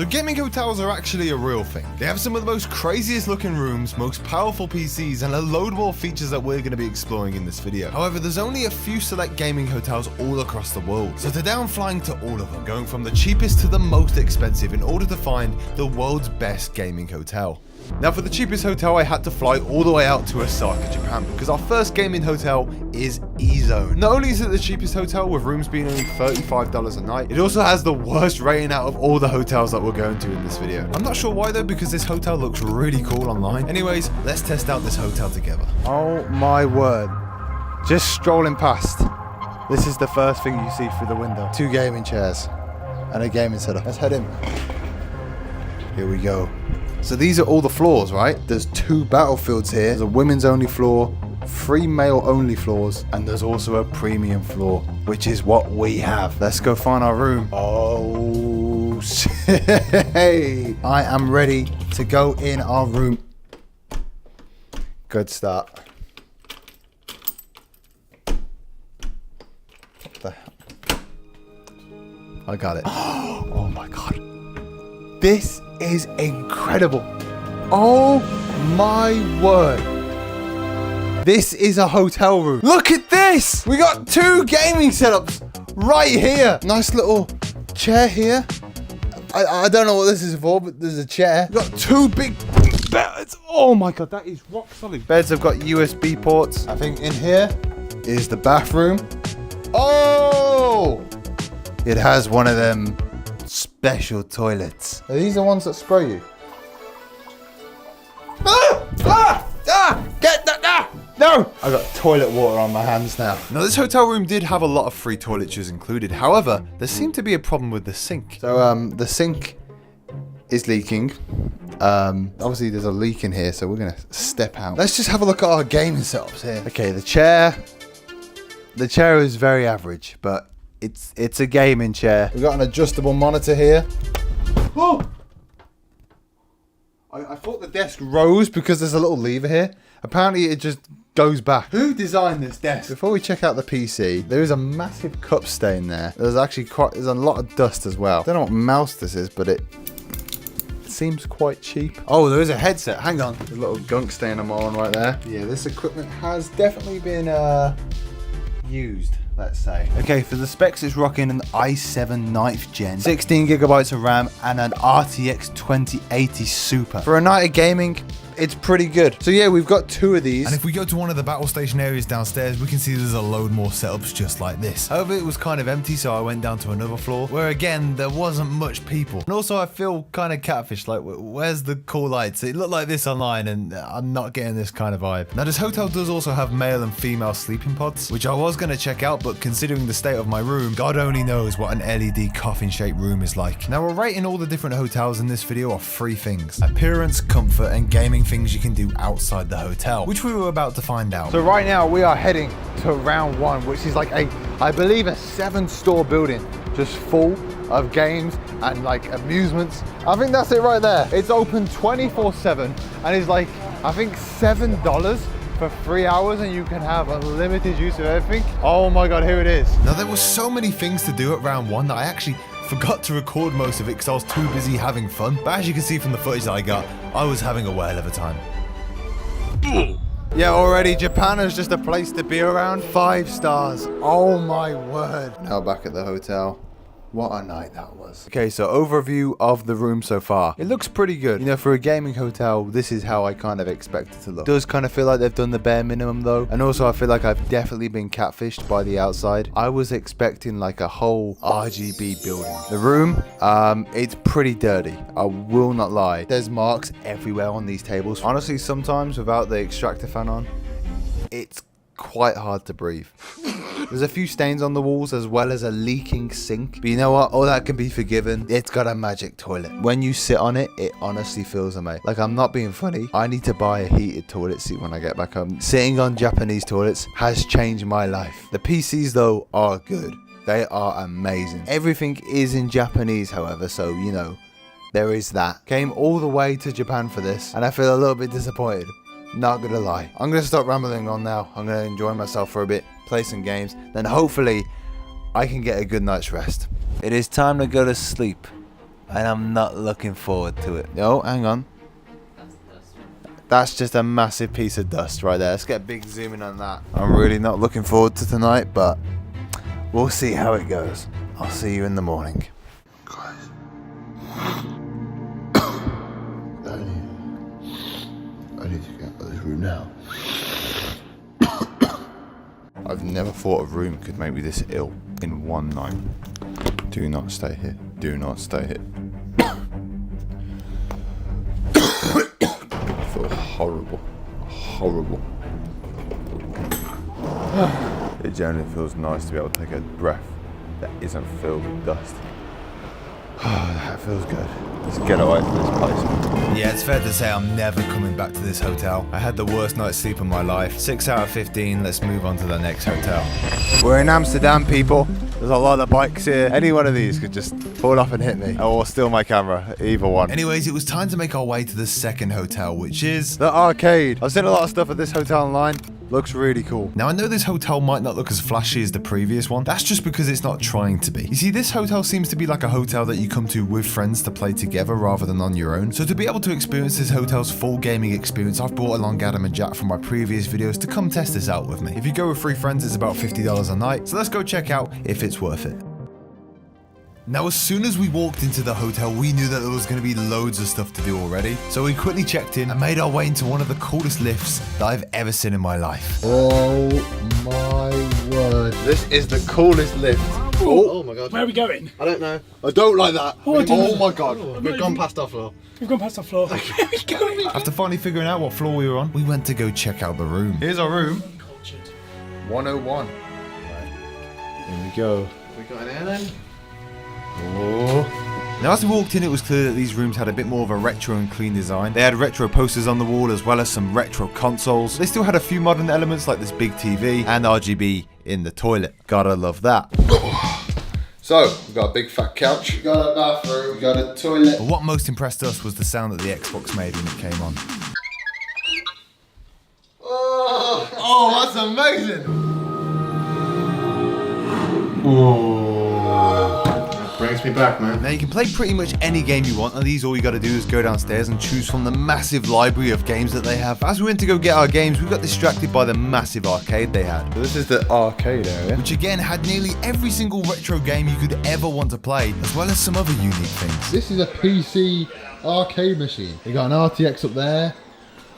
So gaming hotels are actually a real thing. They have some of the most craziest looking rooms, most powerful PCs, and a load more features that we're going to be exploring in this video. However, there's only a few select gaming hotels all across the world. So today I'm flying to all of them, going from the cheapest to the most expensive in order to find the world's best gaming hotel. Now for the cheapest hotel, I had to fly all the way out to Osaka, Japan, because our first gaming hotel is E-Zone. Not only is it the cheapest hotel with rooms being only $35 a night, it also has the worst rating out of all the hotels that we're going to in this video. I'm not sure why though, because this hotel looks really cool online. Anyways, let's test out this hotel together. Oh my word. Just strolling past. This is the first thing you see through the window. 2 gaming chairs and a gaming setup. Let's head in. Here we go. So these are all the floors, right? There's 2 battlefields here. There's a women's only floor, 3 male only floors, and there's also a premium floor, which is what we have. Let's go find our room. Oh, hey! I am ready to go in our room. Good start. What the hell? I got it. Oh my god. This is incredible. Oh my word. This is a hotel room. Look at this. We got 2 gaming setups right here. Nice little chair here. I don't know what this is for, but there's a chair. We got 2 big beds. Oh my god, that is rock solid. Beds have got USB ports. I think in here is the bathroom. Oh! It has one of them special toilets. Are these the ones that spray you? Get that! No! I got toilet water on my hands now. Now this hotel room did have a lot of free toiletries included. However, there seemed to be a problem with the sink. So the sink is leaking. Obviously there's a leak in here, so we're gonna step out. Let's just have a look at our gaming setups here. Okay, the chair is very average, but it's a gaming chair. We've got an adjustable monitor here. Oh! I thought the desk rose because there's a little lever here. Apparently it just goes back. Who designed this desk? Before we check out the PC, there is a massive cup stain there. There's a lot of dust as well. I don't know what mouse this is, but it seems quite cheap. Oh, there is a headset. Hang on. There's a little gunk stain I'm on right there. Yeah, this equipment has definitely been used, let's say. Okay, for the specs, it's rocking an i7 9th gen, 16 gigabytes of RAM, and an RTX 2080 Super. For a night of gaming, it's pretty good. So yeah, we've got 2 of these. And if we go to one of the battle station areas downstairs, we can see there's a load more setups just like this. However, it was kind of empty, so I went down to another floor where again, there wasn't much people. And also I feel kind of catfished, like where's the cool lights? It looked like this online and I'm not getting this kind of vibe. Now this hotel does also have male and female sleeping pods, which I was going to check out, but considering the state of my room, God only knows what an LED coffin shaped room is like. Now we're rating all the different hotels in this video off 3 things: appearance, comfort, and gaming things you can do outside the hotel, which we were about to find out. So right now we are heading to round 1, which is like I believe a 7-store building just full of games and like amusements. I think that's it right there. It's open 24/7 and it's like, I think $7 for 3 hours and you can have unlimited use of everything. Oh my god, here it is. Now there were so many things to do at round 1 that I actually forgot to record most of it because I was too busy having fun. But as you can see from the footage that I got, I was having a whale of a time. Yeah, already Japan is just a place to be around. 5 stars. Oh my word. Now back at the hotel. What a night that was. Okay, so overview of the room so far. It looks pretty good. You know, for a gaming hotel, this is how I kind of expect it to look. It does kind of feel like they've done the bare minimum though. And also I feel like I've definitely been catfished by the outside. I was expecting like a whole RGB building. The room, it's pretty dirty. I will not lie. There's marks everywhere on these tables. Honestly, sometimes without the extractor fan on, it's quite hard to breathe. There's a few stains on the walls as well as a leaking sink. But you know what? All that can be forgiven. It's got a magic toilet. When you sit on it, it honestly feels amazing. Like, I'm not being funny. I need to buy a heated toilet seat when I get back home. Sitting on Japanese toilets has changed my life. The PCs though are good. They are amazing. Everything is in Japanese, however, so you know, there is that. Came all the way to Japan for this and I feel a little bit disappointed. Not gonna lie. I'm gonna stop rambling on now. I'm gonna enjoy myself for a bit, play some games, then hopefully I can get a good night's rest. It is time to go to sleep and I'm not looking forward to it. Oh, hang on. That's just a massive piece of dust right there. Let's get a big zoom in on that. I'm really not looking forward to tonight, but we'll see how it goes. I'll see you in the morning. Guys. I need to get out of this room now. I've never thought a room could make me this ill in one night. Do not stay here. Do not stay here. I feel horrible. Horrible. It generally feels nice to be able to take a breath that isn't filled with dust. That feels good. Let's get away from this place. Yeah, it's fair to say I'm never coming back to this hotel. I had the worst night's sleep of my life. 6 out of 15, let's move on to the next hotel. We're in Amsterdam, people. There's a lot of bikes here. Any one of these could just fall off and hit me. Or steal my camera. Either one. Anyways, it was time to make our way to the second hotel, which is... The arcade. I've seen a lot of stuff at this hotel online. Looks really cool. Now, I know this hotel might not look as flashy as the previous one. That's just because it's not trying to be. You see, this hotel seems to be like a hotel that you come to with friends to play together rather than on your own. So to be able to experience this hotel's full gaming experience, I've brought along Adam and Jack from my previous videos to come test this out with me. If you go with 3 friends, it's about $50 a night. So let's go check out if it's worth it. Now, as soon as we walked into the hotel, we knew that there was going to be loads of stuff to do already. So we quickly checked in and made our way into one of the coolest lifts that I've ever seen in my life. Oh my word. This is the coolest lift. Oh my god. Where are we going? I don't know. I don't like that. Oh, My god. We've gone past our floor. We've gone past the floor. Where are we going? After finally figuring out what floor we were on, we went to go check out the room. Here's our room. Cultured. 101. Here we go. We got in here then? Oh. Now, as we walked in, it was clear that these rooms had a bit more of a retro and clean design. They had retro posters on the wall as well as some retro consoles. They still had a few modern elements like this big TV and RGB in the toilet. Gotta love that. So, we've got a big fat couch. We got a bathroom. We got a toilet. But what most impressed us was the sound that the Xbox made when it came on. Oh, that's amazing. Brings me back, man. Now, you can play pretty much any game you want, and these all you gotta do is go downstairs and choose from the massive library of games that they have. As we went to go get our games, we got distracted by the massive arcade they had, This is the arcade area. which again had nearly every single retro game you could ever want to play, as well as some other unique things. This is a PC arcade machine. You got an RTX up there.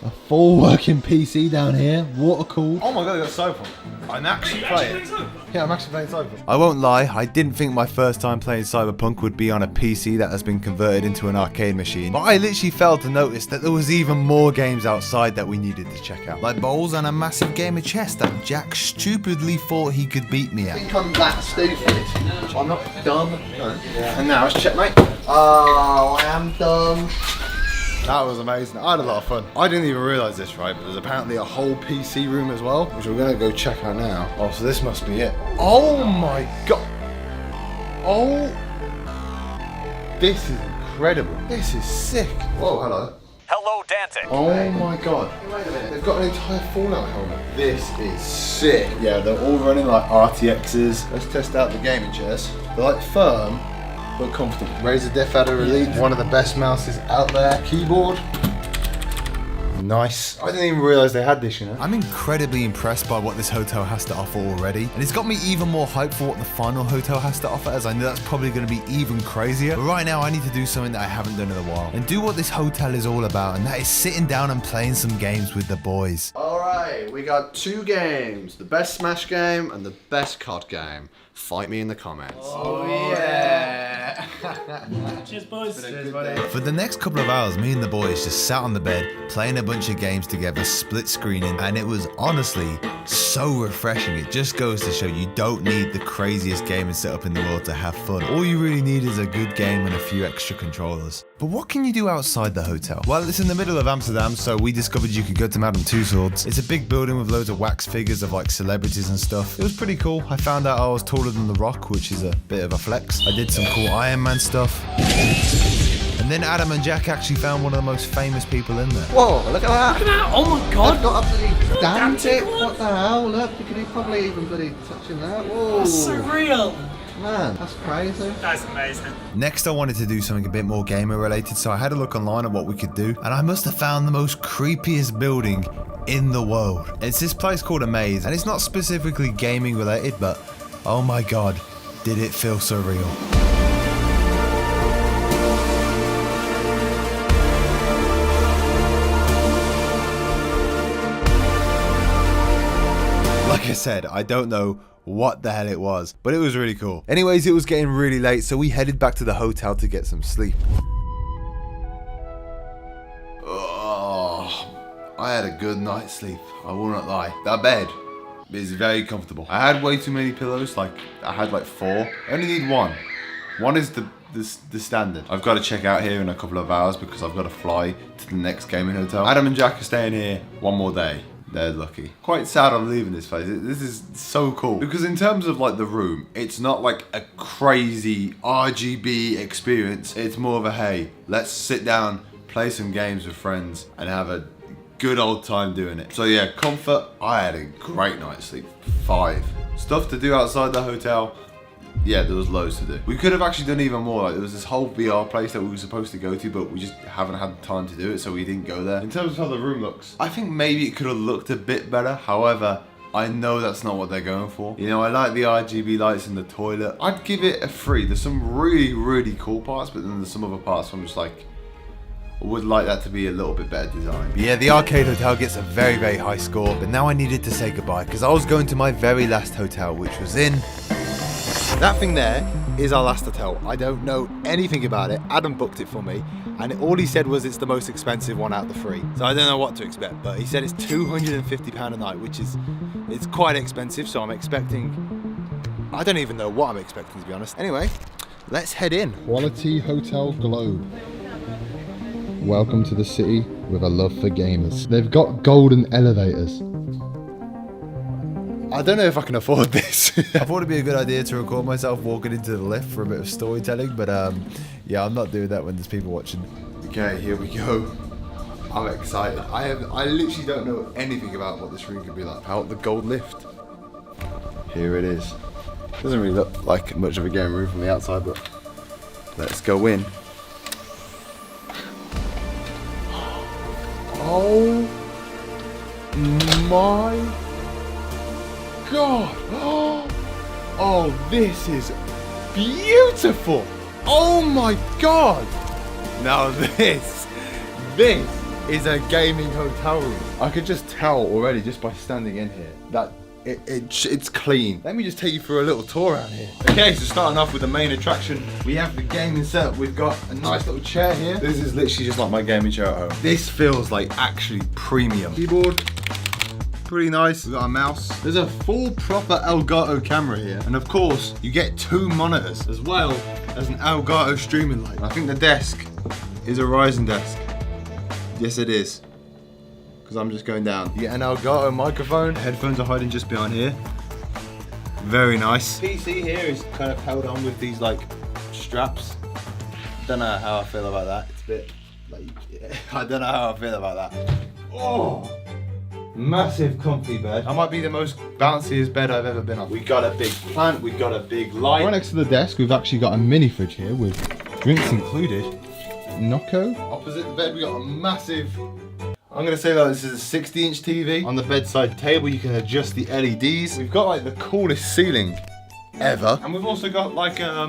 A full working PC down here. Water cooled. Oh my god, I got Cyberpunk. I'm actually playing. Yeah, I'm actually playing Cyberpunk. I won't lie, I didn't think my first time playing Cyberpunk would be on a PC that has been converted into an arcade machine, but I literally failed to notice that there was even more games outside that we needed to check out. Like bowls and a massive game of chess that Jack stupidly thought he could beat me I at. think I'm that stupid. I'm not dumb. No. Yeah. And now it's checkmate. Oh, I am dumb. That was amazing. I had a lot of fun. I didn't even realise this, right? But there's apparently a whole PC room as well, which we're gonna go check out now. Oh, so this must be it. Oh my god. Oh. This is incredible. This is sick. Whoa, hello. Hello, Dante. Oh my god. Wait a minute. They've got an entire Fallout helmet. This is sick. Yeah, they're all running like RTXs. Let's test out the gaming chairs. They're like firm, but comfortable. Razer DeathAdder Elite, one of the best mouses out there. Keyboard. Nice. I didn't even realise they had this, you know. I'm incredibly impressed by what this hotel has to offer already, and it's got me even more hyped for what the final hotel has to offer, as I know that's probably going to be even crazier. But right now I need to do something that I haven't done in a while, and do what this hotel is all about, and that is sitting down and playing some games with the boys. Alright, we got 2 games. The best Smash game and the best COD game. Fight me in the comments. Cheers, boys. For the next couple of hours, me and the boys just sat on the bed, playing a bunch of games together, split screening, and it was honestly so refreshing. It just goes to show you don't need the craziest gaming setup in the world to have fun. All you really need is a good game and a few extra controllers. But what can you do outside the hotel? Well, it's in the middle of Amsterdam, so we discovered you could go to Madame Tussauds. It's a big building with loads of wax figures of like celebrities and stuff. It was pretty cool. I found out I was taller than The Rock, which is a bit of a flex. I did some cool Iron Man stuff. And then Adam and Jack actually found one of the most famous people in there. Whoa, look at that. Look at that. Oh my god. I've got a bloody damn Dante it. What the hell? Look, you can probably even bloody touching that. Whoa. That's so real. Man, that's crazy. That's amazing. Next, I wanted to do something a bit more gamer related, so I had a look online at what we could do, and I must have found the most creepiest building in the world. It's this place called A Maze, and it's not specifically gaming related, but oh my god, did it feel surreal. Like I said, I don't know what the hell it was, but it was really cool. Anyways, it was getting really late, so we headed back to the hotel to get some sleep. Oh, I had a good night's sleep, I will not lie. That bed is very comfortable. I had way too many pillows, like I had like 4. I only need 1. 1 is the standard. I've got to check out here in a couple of hours because I've got to fly to the next gaming hotel. Adam and Jack are staying here 1 more day. They're lucky. Quite sad I'm leaving this place. This is so cool. Because in terms of like the room, it's not like a crazy RGB experience. It's more of a, hey, let's sit down, play some games with friends and have a good old time doing it. So yeah, comfort, I had a great night's sleep. 5. Stuff to do outside the hotel. Yeah, there was loads to do. We could have actually done even more. Like there was this whole VR place that we were supposed to go to, but we just haven't had the time to do it, so we didn't go there. In terms of how the room looks, I think maybe it could have looked a bit better. However, I know that's not what they're going for. You know, I like the RGB lights in the toilet. I'd give it a 3. There's some really, really cool parts, but then there's some other parts where I'm just like, I would like that to be a little bit better designed. Yeah, the arcade hotel gets a very, very high score, but now I needed to say goodbye because I was going to my very last hotel, which was in... That thing there is our last hotel. I don't know anything about it. Adam booked it for me, and all he said was it's the most expensive one out of the 3. So I don't know what to expect, but he said it's £250 a night, which is it's quite expensive. So I'm expecting, I don't even know what I'm expecting, to be honest. Anyway, let's head in. Quality Hotel Globe. Welcome to the city with a love for gamers. They've got golden elevators. I don't know if I can afford this. I thought it'd be a good idea to record myself walking into the lift for a bit of storytelling, but yeah, I'm not doing that when there's people watching. Okay, here we go. I'm excited. I literally don't know anything about what this room could be like. Out the gold lift. Here it is. Doesn't really look like much of a game room from the outside, but let's go in. Oh my God! Oh, this is beautiful! Oh my God! Now this is a gaming hotel room. I could just tell already just by standing in here that it's clean. Let me just take you for a little tour around here. Okay, so starting off with the main attraction, we have the gaming setup. We've got a nice little chair here. This is literally just like my gaming chair at home. This feels like actually premium. Keyboard. Pretty nice. We've got a mouse. There's a full proper Elgato camera here. And of course, you get 2 monitors as well as an Elgato streaming light. I think the desk is a Ryzen desk. Yes, it is. Because I'm just going down. You get an Elgato microphone. Headphones are hiding just behind here. Very nice. PC here is kind of held on with these like straps. Don't know how I feel about that. It's a bit like, yeah, I don't know how I feel about that. Oh! Massive comfy bed. That might be the most bounciest bed I've ever been on. We got a big plant, we got a big light. Right next to the desk, we've actually got a mini fridge here with drinks included. Nocco. Opposite the bed, we got a massive, I'm gonna say that this is a 60-inch TV. On the bedside table, you can adjust the LEDs. We've got like the coolest ceiling ever. And we've also got like, I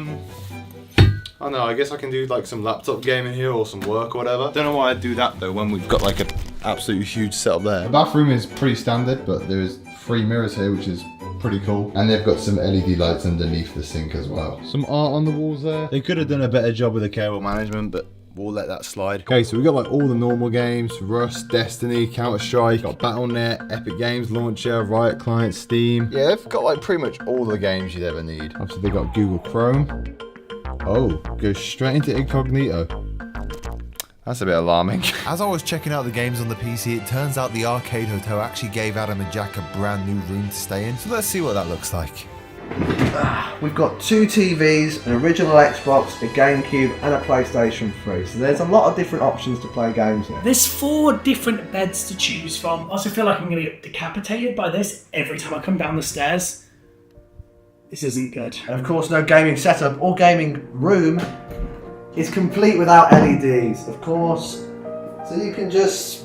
don't know, I guess I can do like some laptop gaming here or some work or whatever. Don't know why I'd do that though when we've got like a absolutely huge setup there. The bathroom is pretty standard, but there's 3 mirrors here, which is pretty cool. And they've got some LED lights underneath the sink as well. Some art on the walls there. They could have done a better job with the cable management, but we'll let that slide. Okay, so we've got like all the normal games: Rust, Destiny, Counter-Strike, got Battle.net, Epic Games Launcher, Riot Client, Steam. Yeah, they've got like pretty much all the games you'd ever need. Obviously they've got Google Chrome. Oh, goes straight into incognito. That's a bit alarming. As I was checking out the games on the PC, it turns out the arcade hotel actually gave Adam and Jack a brand new room to stay in. So let's see what that looks like. We've got 2 TVs, an original Xbox, a GameCube and a PlayStation 3. So there's a lot of different options to play games here. There's 4 different beds to choose from. I also feel like I'm going to get decapitated by this every time I come down the stairs. This isn't good. And of course, no gaming setup or gaming room is complete without LEDs, of course. So you can just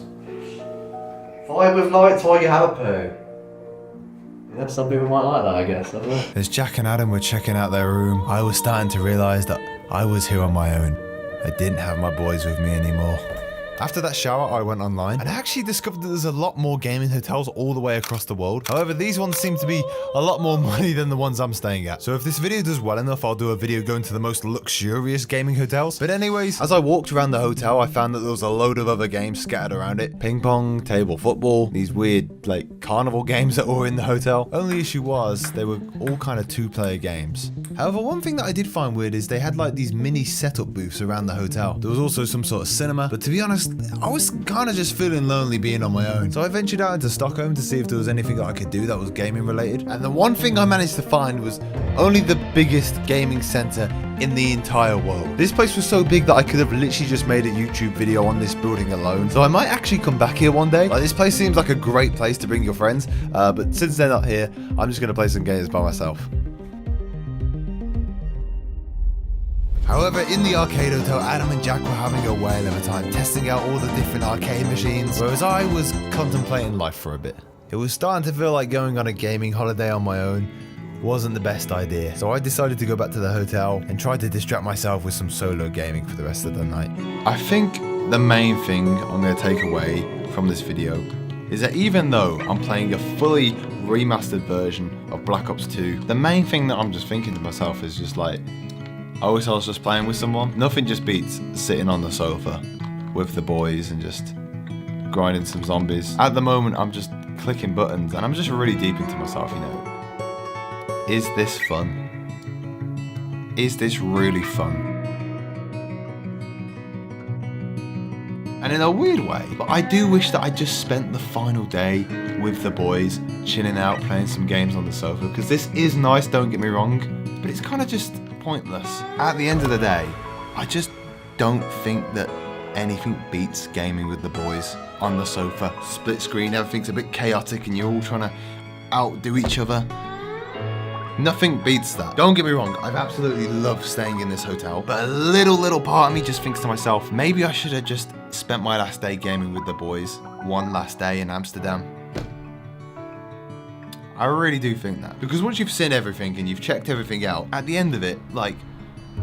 vibe with lights while you have a poo. Yeah, some people might like that, I guess. I don't know. As Jack and Adam were checking out their room, I was starting to realise that I was here on my own. I didn't have my boys with me anymore. After that shower, I went online and I actually discovered that there's a lot more gaming hotels all the way across the world. However, these ones seem to be a lot more money than the ones I'm staying at. So if this video does well enough, I'll do a video going to the most luxurious gaming hotels. But anyways, as I walked around the hotel, I found that there was a load of other games scattered around it. Ping pong, table football, these weird, like, carnival games that were in the hotel. Only issue was, they were all kind of two-player games. However, one thing that I did find weird is they had like these mini setup booths around the hotel. There was also some sort of cinema, but to be honest, I was kind of just feeling lonely being on my own. So I ventured out into Stockholm to see if there was anything that I could do that was gaming related. And the one thing I managed to find was only the biggest gaming center in the entire world. This place was so big that I could have literally just made a YouTube video on this building alone. So I might actually come back here one day. Like, this place seems like a great place to bring your friends, but since they're not here, I'm just gonna play some games by myself. However, in the arcade hotel, Adam and Jack were having a whale of a time testing out all the different arcade machines, whereas I was contemplating life for a bit. It was starting to feel like going on a gaming holiday on my own wasn't the best idea, so I decided to go back to the hotel and try to distract myself with some solo gaming for the rest of the night. I think the main thing I'm going to take away from this video is that even though I'm playing a fully remastered version of Black Ops 2, the main thing that I'm just thinking to myself is just like, I wish I was just playing with someone. Nothing just beats sitting on the sofa with the boys and just grinding some zombies. At the moment, I'm just clicking buttons and I'm just really deep into myself, you know. Is this fun? Is this really fun? And in a weird way, but I do wish that I just spent the final day with the boys, chilling out, playing some games on the sofa, because this is nice, don't get me wrong, but it's kind of just pointless. At the end of the day, I just don't think that anything beats gaming with the boys on the sofa. Split screen, everything's a bit chaotic and you're all trying to outdo each other. Nothing beats that. Don't get me wrong, I've absolutely loved staying in this hotel, but a little part of me just thinks to myself, maybe I should have just spent my last day gaming with the boys. One last day in Amsterdam. I really do think that. Because once you've seen everything and you've checked everything out, at the end of it, like,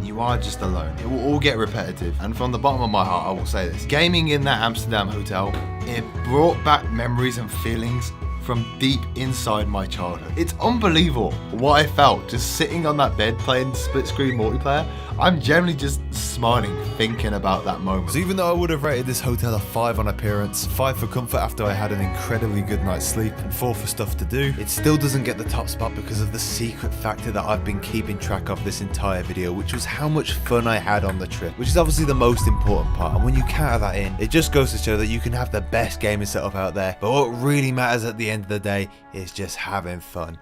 you are just alone. It will all get repetitive. And from the bottom of my heart, I will say this. Gaming in that Amsterdam hotel, it brought back memories and feelings from deep inside my childhood. It's unbelievable what I felt just sitting on that bed playing split screen multiplayer. I'm generally just smiling thinking about that moment. So even though I would have rated this hotel a 5 on appearance, 5 for comfort after I had an incredibly good night's sleep, and 4 for stuff to do, it still doesn't get the top spot because of the secret factor that I've been keeping track of this entire video, which was how much fun I had on the trip, which is obviously the most important part. And when you counter that in, it just goes to show that you can have the best gaming setup out there, but what really matters at the end of the day is just having fun.